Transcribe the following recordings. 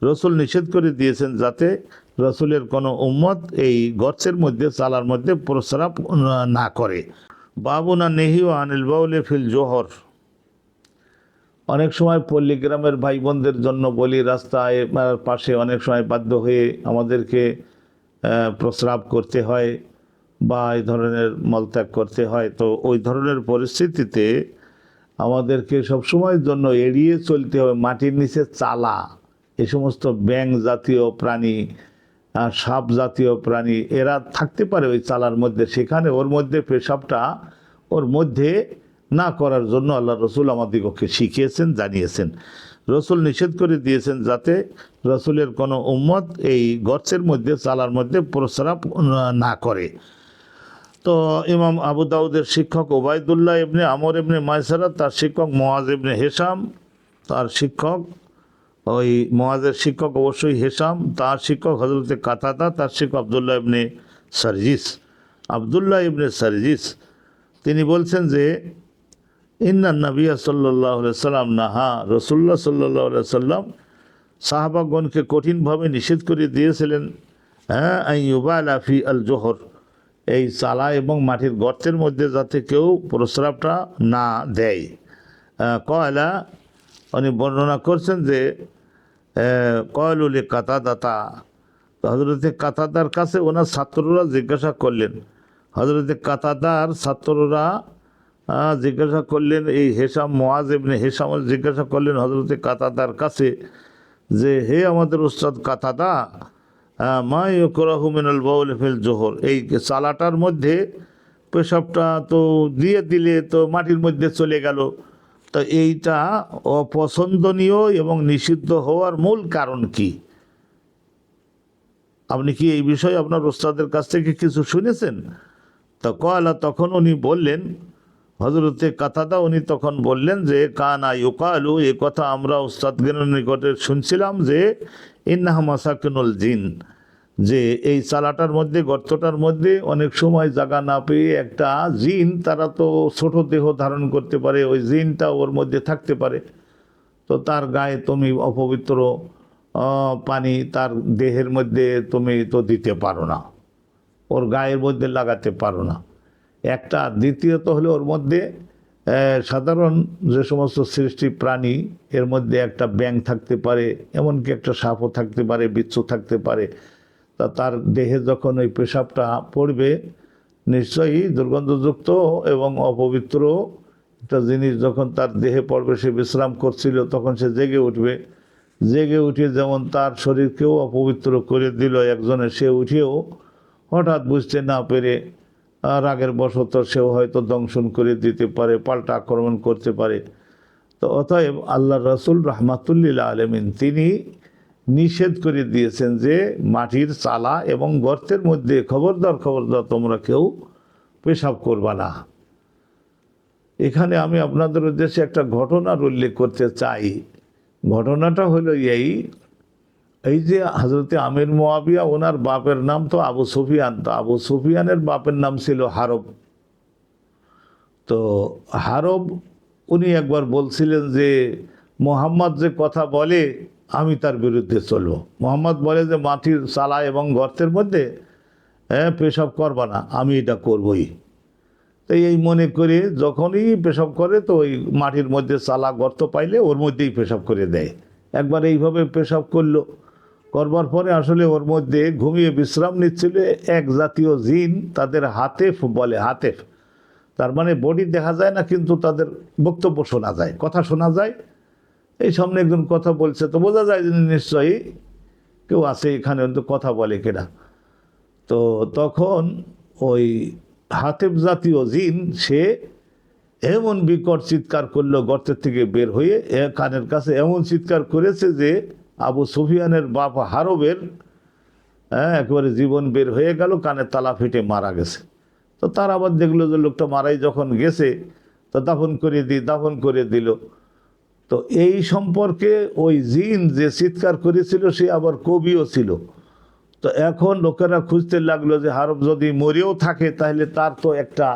রসুল নিষেধ করে দিয়েছেন যাতে রসুলের কোনো উম্মত এই গর্তের মধ্যে চালার মধ্যে প্রস্রাব না করে। বাবুনা নেহি ও আনিল বাউলে ফিল জোহর। অনেক সময় পল্লীগ্রামের ভাই বোনদের জন্য বলি, রাস্তায় পাশে অনেক সময় বাধ্য হয়ে আমাদেরকে প্রস্রাব করতে হয় বা এই ধরনের মলত্যাগ করতে হয়। তো ওই ধরনের পরিস্থিতিতে আমাদেরকে সবসময়ের জন্য এড়িয়ে চলতে হবে মাটির নিচে চালা, এই সমস্ত ব্যাঙ জাতীয় প্রাণী, সাপ জাতীয় প্রাণী, এরা থাকতে পারে ওই চালার মধ্যে। সেখানে ওর মধ্যে পেশাবটা ওর মধ্যে না করার জন্য আল্লাহ রসুল আমাদিগকে শিখিয়েছেন, জানিয়েছেন। রসুল নিষেধ করে দিয়েছেন যাতে রসুলের কোনো উম্মত এই গর্তের মধ্যে চালার মধ্যে প্রস্রাব না করে। তো ইমাম আবু দাউদের শিক্ষক ওবায়দুল্লাহ ইবনে আমর ইবনে মায়সারা, তার শিক্ষক মুআজ ইবনে হেশাম, তার শিক্ষক ওই মুআজের শিক্ষক অবশ্যই হেশাম, তার শিক্ষক হযরতে কাতাদা, তার শিক্ষক আবদুল্লাহ ইবনে সারজিস। আবদুল্লাহ ইবনে সারজিস তিনি বলছেন যে ইন্না নবিয়া সাল্লাল্লাহু আলাইহি সাল্লাম নাহা, রাসূলুল্লাহ সাল্লাল্লাহু আলাইহি সাল্লাম সাহাবাগণকে কঠিনভাবে নিষেধ করে দিয়েছিলেন, হ্যাঁ, আইয়ুবালা ফি আল জোহর, এই চালা এবং মাটির গর্তের মধ্যে যাতে কেউ প্রস্রাবটা না দেয়। কয়লা উনি বর্ণনা করছেন যে কয়লুল কাতাদাতা, হজরতে কাতাদার কাছে ওনার ছাত্ররা জিজ্ঞাসা করলেন, হজরতে কাতাদার ছাত্ররা জিজ্ঞাসা করলেন, এই হেশাম মুআজ ইবনে হেশাম জিজ্ঞাসা করলেন হজরতে কাতাদার কাছে যে হে আমাদের উস্তাদ কাতাদা, মা ইউকরাহু মিনাল বাউল ফিল জোহর, এই চালাটার মধ্যে পেশাবটা তো দিয়ে দিলে তো মাটির মধ্যে চলে গেল, তো এইটা অপছন্দনীয় এবং নিষিদ্ধ হওয়ার মূল কারণ কি? আপনি কি এই বিষয়ে আপনার উস্তাদের কাছ থেকে কিছু শুনেছেন? তো কয়লা তখন উনি বললেন, হজরতে কাতাদা উনি তখন বললেন যে কানা ইউকালু, এই কথা আমরা উস্তাদগণের নিকটে শুনছিলাম যে ইন্নাহা মাসাকিনুল জিন, যে এই চালাটার মধ্যে গর্তটার মধ্যে অনেক সময় জায়গা না পেয়ে একটা জিন, তারা তো ছোট দেহ ধারণ করতে পারে, ওই জিনটা ওর মধ্যে থাকতে পারে। তো তার গায়ে তুমি অপবিত্র পানি তার দেহের মধ্যে তুমি তো দিতে পারো না, ওর গায়ের মধ্যে লাগাতে পারো না একটা। দ্বিতীয়ত হলে ওর মধ্যে সাধারণ যে সমস্ত সৃষ্টি প্রাণী, এর মধ্যে একটা ব্যাঙ থাকতে পারে, এমনকি একটা সাপও থাকতে পারে, বিচ্ছু থাকতে পারে। তা তার দেহে যখন ওই পেশাবটা পড়বে, নিশ্চয়ই দুর্গন্ধযুক্ত এবং অপবিত্র একটা জিনিস যখন তার দেহে পড়বে, সে বিশ্রাম করছিল, তখন সে জেগে উঠবে। জেগে উঠে যেমন তার শরীরকেও অপবিত্র করে দিল একজনের, সে উঠেও হঠাৎ বুঝতে না পেরে রাগের বশত সেও হয়তো দংশন করে দিতে পারে, পাল্টা আক্রমণ করতে পারে। তো অতএব আল্লাহ রসুল রাহমাতুল্লিল আলামিন তিনি নিষেধ করে দিয়েছেন যে মাটির চালা এবং গর্তের মধ্যে খবরদার তোমরা কেউ পেশাব করবা না। এখানে আমি আপনাদের উদ্দেশ্যে একটা ঘটনার উল্লেখ করতে চাই। ঘটনাটা হলো এই যে হজরতে আমির মুআবিয়া, ওনার বাপের নাম তো আবু সুফিয়ান, তো আবু সুফিয়ানের বাপের নাম ছিল হারব। তো হারব উনি একবার বলছিলেন যে মোহাম্মদ যে কথা বলে আমি তার বিরুদ্ধে চলবো। মোহাম্মদ বলে যে মাটির চালা এবং গর্তের মধ্যে পেশাব করবা না, আমি এটা করবই। তো এই মনে করে যখনই পেশাব করে, তো ওই মাটির মধ্যে চালা গর্ত পাইলে ওর মধ্যেই পেশাব করে দেয়। একবার এইভাবে পেশাব করবার পরে আসলে ওর মধ্যে ঘুমিয়ে বিশ্রাম নিচ্ছিল এক জাতীয় জিন, তাদের হাতেফ বলে, হাতেফ তার মানে বডি দেখা যায় না, কিন্তু তাদের বক্তব্য শোনা যায়, কথা শোনা যায়। এই সামনে একজন কথা বলছে, তো বোঝা যায় যে নিশ্চয়ই কেউ আছে এখানে, কিন্তু কথা বলে কেনা। তো তখন ওই হাতেফ জাতীয় জিন সে এমন বিকট চিৎকার করলো গর্তের থেকে বের হয়ে, কানের কাছে এমন চিৎকার করেছে যে আবু সুফিয়ানের বাপ হারবের একেবারে জীবন বের হয়ে গেল, কানের তালা ফেটে মারা গেছে। তো তার আবার দেখলো যে লোকটা মারাই যখন গেছে, তো দাফন করে দিল। তো এই সম্পর্কে ওই জিন যে চিৎকার করেছিল সে আবার কবিও ছিল। তো এখন লোকেরা খুঁজতে লাগলো যে হারব যদি মরেও থাকে তাহলে তার তো একটা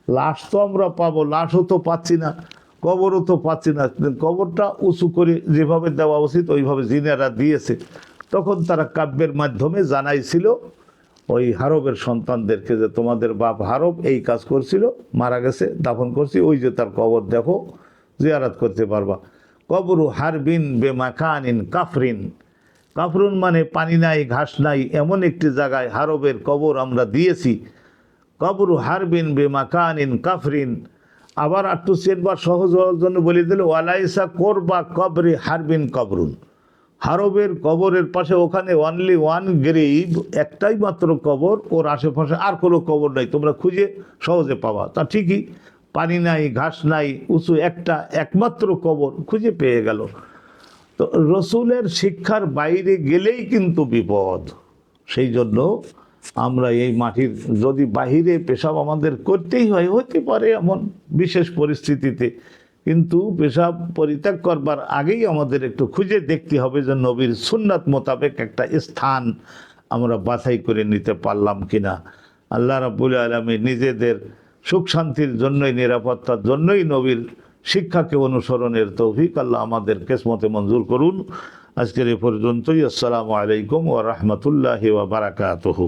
লাশ তো আমরা পাবো, লাশও তো পাচ্ছি না। কবরও তো পাচ্ছি না, কবরটা উঁচু করে যেভাবে দেওয়া উচিত ওইভাবে জিনেরা দিয়েছে। তখন তারা কাব্যের মাধ্যমে জানাইছিল ওই হারবের সন্তানদেরকে যে তোমাদের বাপ হারব এই কাজ করছিল, মারা গেছে, দাফন করছি, ওই যে তার কবর দেখো, জিয়ারাত করতে পারবা। কবরু হারবিন বেমাকানিন কাফরিন, কাফরুন মানে পানি নাই ঘাস নাই এমন একটি জায়গায় হারবের কবর আমরা দিয়েছি। কবরু হারবিন বেমাকানিন কাফরিন, আবার একটু চেনবার সহজ হওয়ার জন্য বলে দিল ওয়ালাইসা করবা কবরে হারবিন কবরুন, হারবের কবরের পাশে ওখানে অনলি ওয়ান গ্রেভ, একটাই মাত্র কবর, ওর আশেপাশে আর কোনো কবর নাই, তোমরা খুঁজে সহজে পাবা। তা ঠিকই, পানি নাই ঘাস নাই উঁচু একটা একমাত্র কবর খুঁজে পেয়ে গেল। তো রসুলের শিক্ষার বাইরে গেলেই কিন্তু বিপদ। সেই জন্য আমরা এই মাটির যদি বাহিরে পেশাব আমাদের করতেই হয়, হতে পারে এমন বিশেষ পরিস্থিতিতে, কিন্তু পেশাব পরিত্যাগ করবার আগেই আমাদের একটু খুঁজে দেখতে হবে যে নবীর সুন্নাত মোতাবেক একটা স্থান আমরা বাছাই করে নিতে পারলাম কিনা। আল্লাহ রাব্বুল আলামিন নিজেদের সুখ শান্তির জন্যই, নিরাপত্তার জন্যই নবীর শিক্ষাকে অনুসরণের তৌফিক আল্লাহ আমাদের কিসমতে মঞ্জুর করুন। আজকের এ পর্যন্তই। আসসালামু আলাইকুম ওয়া রাহমাতুল্লাহি ওয়া বারাকাতুহু।